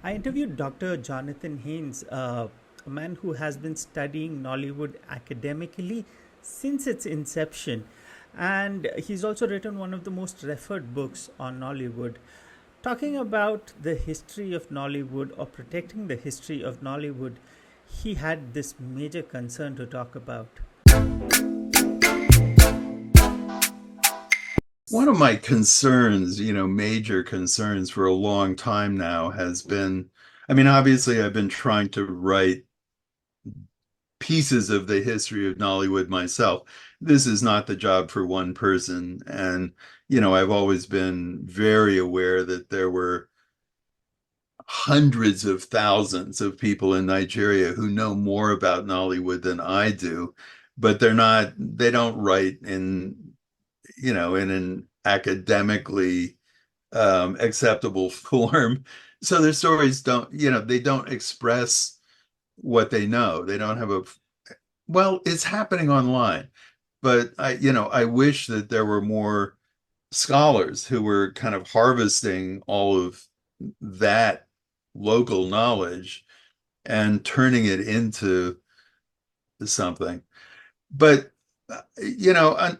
I interviewed Dr. Jonathan Haynes, a man who has been studying Nollywood academically since its inception. And he's also written one of the most referred books on Nollywood, talking about the history of Nollywood or protecting the history of Nollywood. He had this major concern to talk about. One of my concerns, major concerns for a long time now has been, obviously I've been trying to write pieces of the history of Nollywood myself. This is not the job for one person. And, I've always been very aware that there were hundreds of thousands of people in Nigeria who know more about Nollywood than I do, but they don't write in an academically acceptable form. So their stories they don't express what they know. They don't have well, it's happening online, but I wish that there were more scholars who were kind of harvesting all of that local knowledge and turning it into something. But, you know,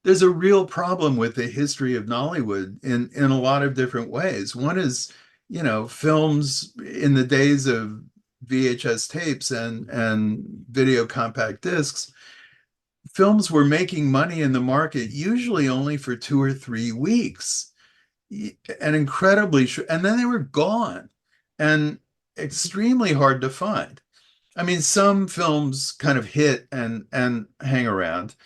there's a real problem with the history of Nollywood in a lot of different ways. One is, films in the days of VHS tapes and video compact discs, films were making money in the market usually only for 2 or 3 weeks, and and then they were gone and extremely hard to find. I mean, some films kind of hit and hang around.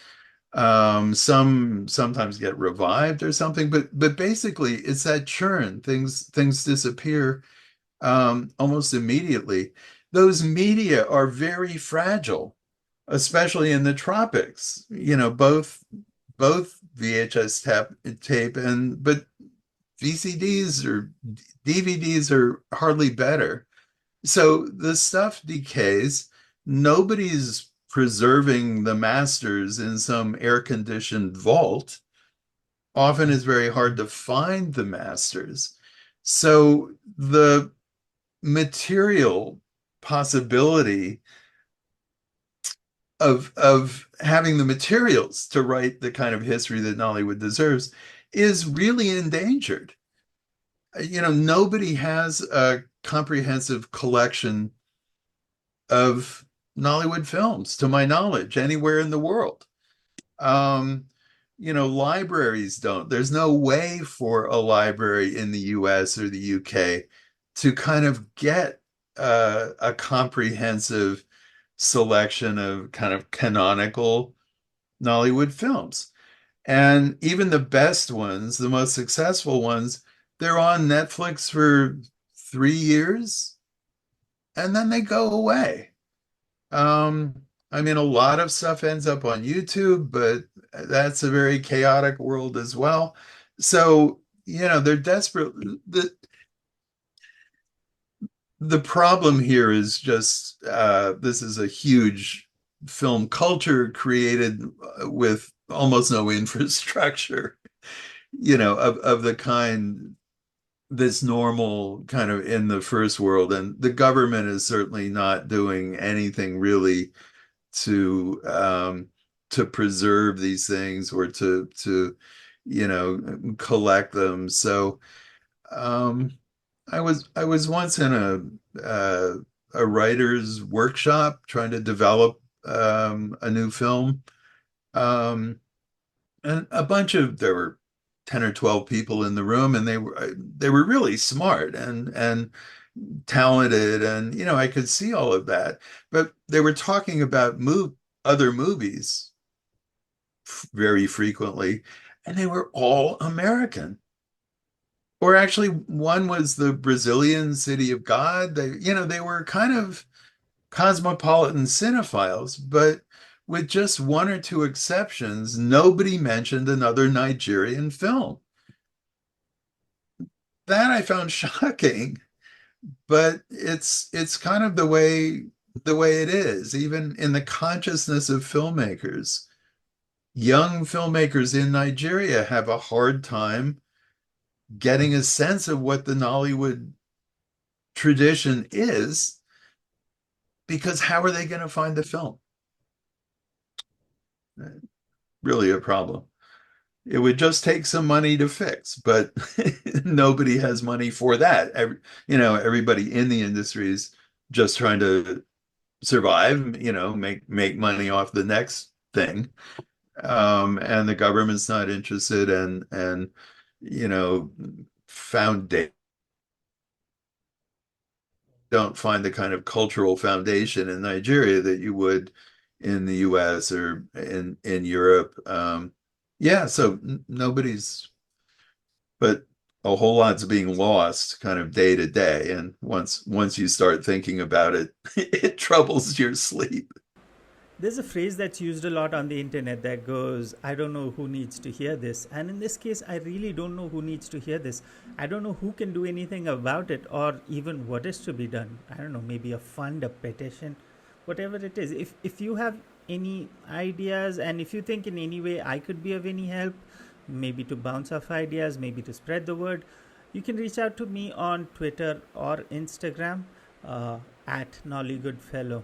Some sometimes get revived or something, but basically it's that churn. Things disappear almost immediately. Those media are very fragile, especially in the tropics. Both VHS tape and but VCDs or DVDs are hardly better. So the stuff decays. Nobody's preserving the masters in some air-conditioned vault. Often it's very hard to find the masters. So the material possibility of having the materials to write the kind of history that Nollywood deserves is really endangered. Nobody has a comprehensive collection of Nollywood films, to my knowledge, anywhere in the world. Um, Libraries don't. There's no way for a library in the US or the UK to kind of get a comprehensive selection of kind of canonical Nollywood films. And even the best ones, the most successful ones, they're on Netflix for 3 years and then they go away. Um, a lot of stuff ends up on YouTube, but that's a very chaotic world as well. So, they're desperate. The problem here is just this is a huge film culture created with almost no infrastructure, of the kind that's normal kind of in the first world. And the government is certainly not doing anything really to preserve these things or to collect them. So um, I was once in a writer's workshop trying to develop a new film, um, and there were 10 or 12 people in the room, and they were really smart and talented, and I could see all of that, but they were talking about other movies very frequently, and they were all American. Or actually, one was the Brazilian City of God. They were kind of cosmopolitan cinephiles, but with just one or two exceptions, nobody mentioned another Nigerian film. That I found shocking, but it's kind of the way it is, even in the consciousness of filmmakers. Young filmmakers in Nigeria have a hard time getting a sense of what the Nollywood tradition is, because how are they going to find the film? Really a problem. It would just take some money to fix, but nobody has money for that. Everybody in the industry is just trying to survive, make money off the next thing. And the government's not interested, and you know, foundation don't find the kind of cultural foundation in Nigeria that you would in the US or in Europe. Yeah, so nobody's, but a whole lot's being lost kind of day to day. And once you start thinking about it, it troubles your sleep. There's a phrase that's used a lot on the internet that goes, I don't know who needs to hear this. And in this case, I really don't know who needs to hear this. I don't know who can do anything about it or even what is to be done. I don't know, maybe a fund, a petition, whatever it is. If you have any ideas and if you think in any way I could be of any help, maybe to bounce off ideas, maybe to spread the word, you can reach out to me on Twitter or Instagram at Nollywood Fellow.